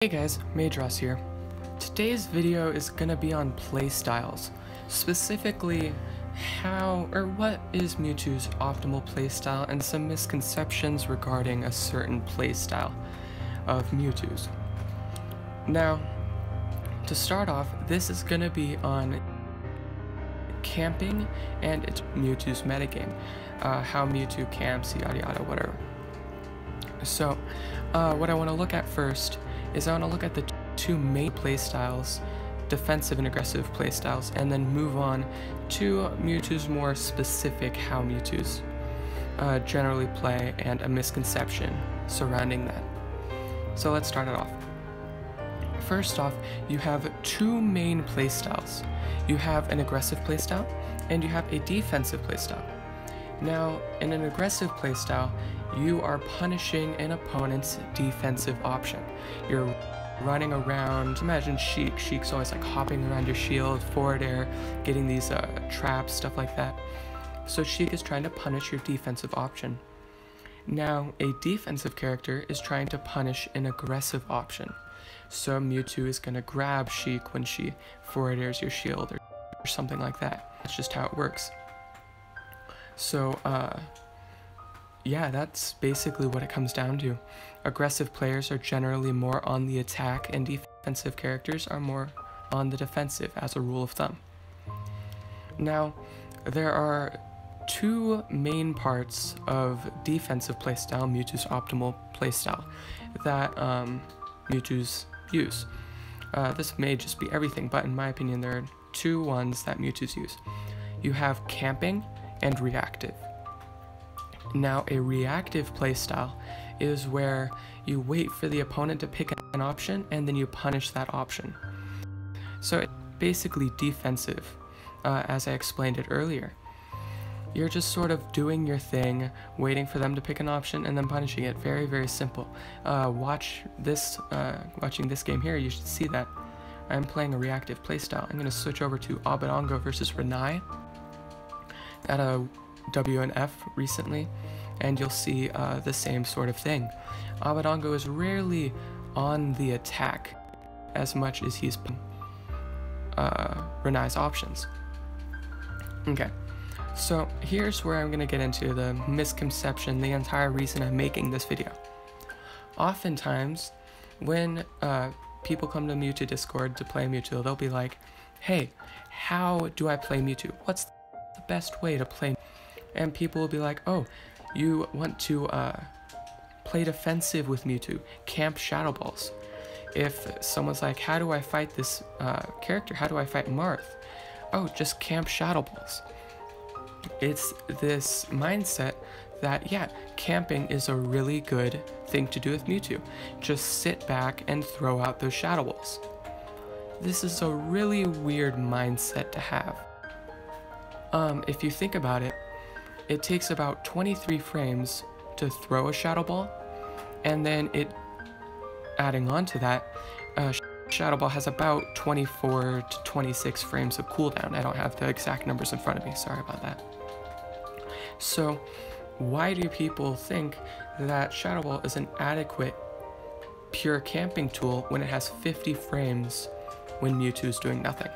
Hey guys, Maedhros here. Today's video is gonna be on playstyles, specifically how or what is Mewtwo's optimal playstyle and some misconceptions regarding a certain playstyle of Mewtwo's. Now, to start off, this is gonna be on camping and it's Mewtwo's metagame, how Mewtwo camps, yada yada, whatever. So, what I want to look at first is I want to look at the two main playstyles, defensive and aggressive playstyles, and then move on to Mewtwo's more specific how Mewtwo's generally play and a misconception surrounding that. So let's start it off. First off, you have two main playstyles. You have an aggressive playstyle and you have a defensive playstyle. Now, in an aggressive playstyle, you are punishing an opponent's defensive option. You're running around, imagine Sheik. Sheik's always like hopping around your shield, forward air, getting these traps, stuff like that. So Sheik is trying to punish your defensive option. Now, a defensive character is trying to punish an aggressive option. So Mewtwo is going to grab Sheik when she forward airs your shield or something like that. That's just how it works. So, yeah, that's basically what it comes down to. Aggressive players are generally more on the attack, and defensive characters are more on the defensive, as a rule of thumb. Now, there are two main parts of defensive playstyle, Mewtwo's optimal playstyle, that Mewtwo's use. This may just be everything, but in my opinion, there are two ones that Mewtwo's use. You have camping and reactive. Now, a reactive playstyle is where you wait for the opponent to pick an option and then you punish that option. So it's basically defensive, as I explained it earlier. You're just sort of doing your thing, waiting for them to pick an option and then punishing it. Very, very simple. Watching this game here, you should see that I'm playing a reactive playstyle. I'm going to switch over to Obidongo versus Renai at a WNF recently, and you'll see the same sort of thing. Obidongo is rarely on the attack as much as he's Renai's options. Okay, so here's where I'm going to get into the misconception, the entire reason I'm making this video. Oftentimes, when people come to Mewtwo Discord to play Mewtwo, they'll be like, hey, how do I play Mewtwo? What's the best way to play? And people will be like, oh, you want to play defensive with Mewtwo, camp Shadow Balls. If someone's like, how do I fight this character? How do I fight Marth? Oh, just camp Shadow Balls. It's this mindset that, yeah, camping is a really good thing to do with Mewtwo. Just sit back and throw out those Shadow Balls. This is a really weird mindset to have. If you think about it, it takes about 23 frames to throw a Shadow Ball, and then adding on to that, Shadow Ball has about 24 to 26 frames of cooldown. I don't have the exact numbers in front of me, sorry about that. So, why do people think that Shadow Ball is an adequate pure camping tool when it has 50 frames when Mewtwo is doing nothing?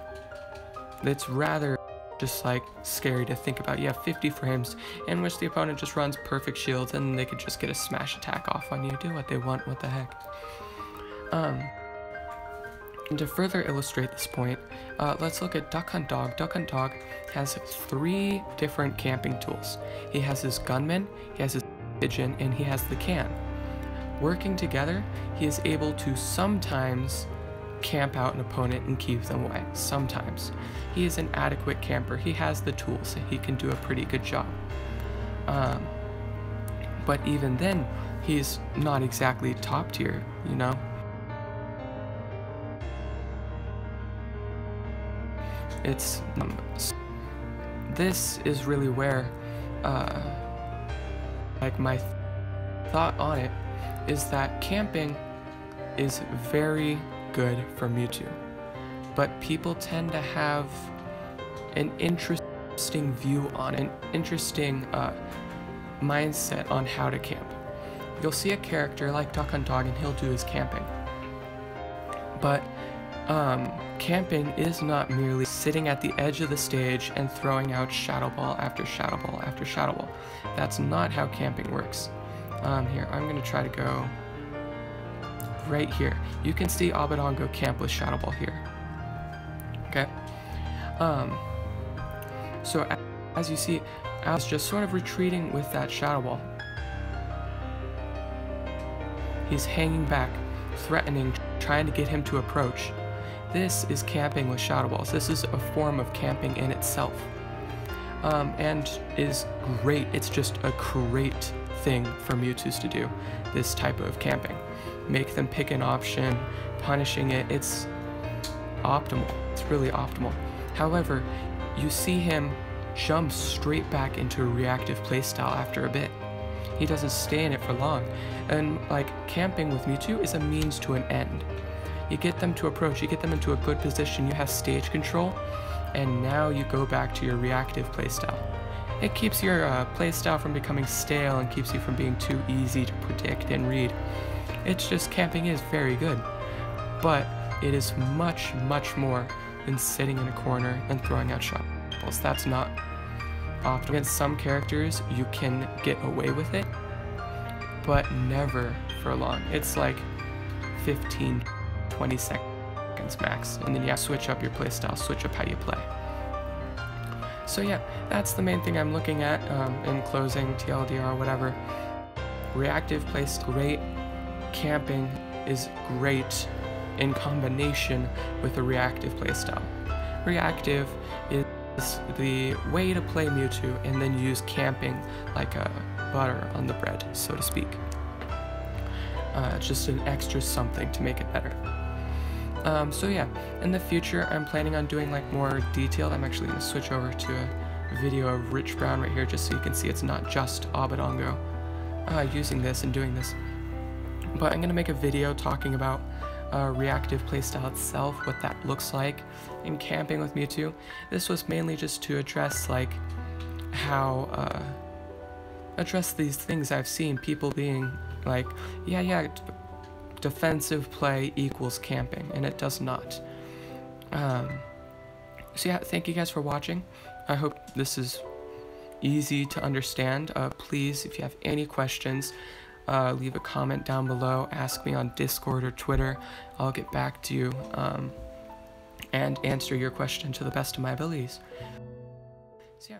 It's rather just like scary to think about. You have 50 frames in which the opponent just runs perfect shields and they could just get a smash attack off on you, do what they want, what the heck. And to further illustrate this point, let's look at Duck Hunt Dog. Duck Hunt Dog has 3 different camping tools. He has his gunman, he has his pigeon, and he has the can. Working together, he is able to sometimes camp out an opponent and keep them away. Sometimes. He is an adequate camper. He has the tools. He can do a pretty good job. But even then, he's not exactly top tier, you know? It's this is really where like my thought on it is that camping is very good for Mewtwo, but people tend to have an interesting view on an interesting mindset on how to camp. You'll see a character like Duck Hunt Dog and he'll do his camping. But camping is not merely sitting at the edge of the stage and throwing out shadow ball after shadow ball after shadow ball. That's not how camping works. Here, I'm gonna try to go right here. You can see Obadongo camp with shadow ball here. Okay. So as you see, Al's just sort of retreating with that shadow ball. He's hanging back, threatening, trying to get him to approach. This is camping with shadow balls. This is a form of camping in itself. And is great. It's just a great thing for Mewtwo's to do, this type of camping. Make them pick an option, punishing it. It's optimal. It's really optimal. However, you see him jump straight back into a reactive playstyle after a bit. He doesn't stay in it for long. And like, camping with Mewtwo is a means to an end. You get them to approach, you get them into a good position, you have stage control, and now you go back to your reactive playstyle. It keeps your playstyle from becoming stale and keeps you from being too easy to predict and read. It's just, camping is very good, but it is much, much more than sitting in a corner and throwing out shot balls. That's not optimal. Against some characters, you can get away with it, but never for long. It's like 15, 20 seconds max, and then you have to switch up your playstyle, switch up how you play. So yeah, that's the main thing I'm looking at in closing, TLDR, whatever. Reactive playstyle, great. Camping is great in combination with a reactive playstyle. Reactive is the way to play Mewtwo, and then use camping like a butter on the bread, so to speak. Just an extra something to make it better. So yeah, in the future I'm planning on doing like more detailed. I'm actually going to switch over to a video of Rich Brown right here, just so you can see it's not just Obadongo using this and doing this. But I'm going to make a video talking about reactive playstyle itself, what that looks like in camping with Mewtwo. This was mainly just to address like how address these things I've seen people being like, yeah, defensive play equals camping, and it does not. So yeah, thank you guys for watching. I hope this is easy to understand. Please, if you have any questions, leave a comment down below, ask me on Discord or Twitter. I'll get back to you and answer your question to the best of my abilities. So yeah.